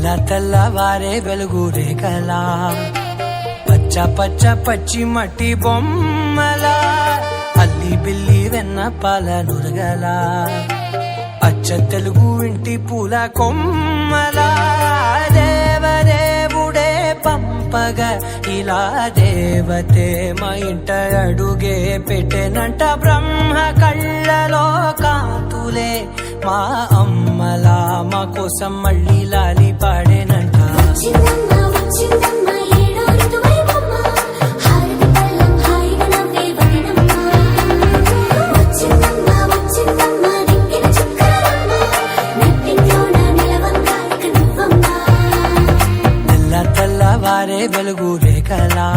తెల్లవారే వెలుగు రేఖలా పచ్చ పచ్చ పచ్చి మట్టి బొమ్మలా అల్లి బిల్లి వెన్న పాల నురగలా అచ్చ తెలుగు ఇంటి పూల కొమ్మలా దేవదేవుడే పంపగా ఇలా దేవతే మా ఇంట అడుగే పెట్టెనంట బ్రహ్మ కళ్ళలో కాతులే మా అమ్మలా మా కోసం మళ్ళీ లాలి పాడేనంట. తెల్లవారే వెలుగు రేఖలా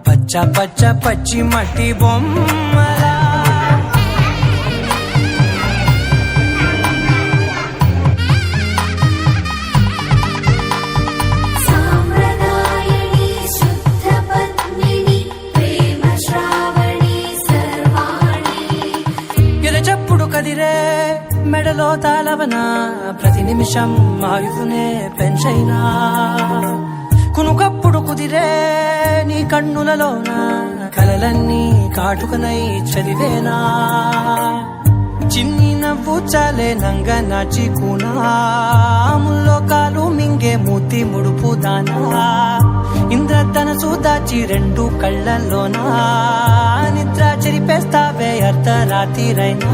పచ్చ పచ్చ పచ్చి మట్టి బొమ్మలా ఎరచప్పుడు కదిరే మెడలో తాళవన ప్రతి నిమిషం ఆయుధునే పెంచైనా కునుకప్పుడు కుదిరే నీ కన్నులలోన కలలన్నీ కాటుకనై చదివేనా చిన్ని నవ్వు చాలే నంగ నాచి కూనాముల్లో కాలు మింగే మూతి ముడుపు దానా ఇంద్రధనసు దాచి రెండు కళ్ళల్లోనా నిద్ర చెరిపేస్తావే అర్ధరాత్రిరైనా.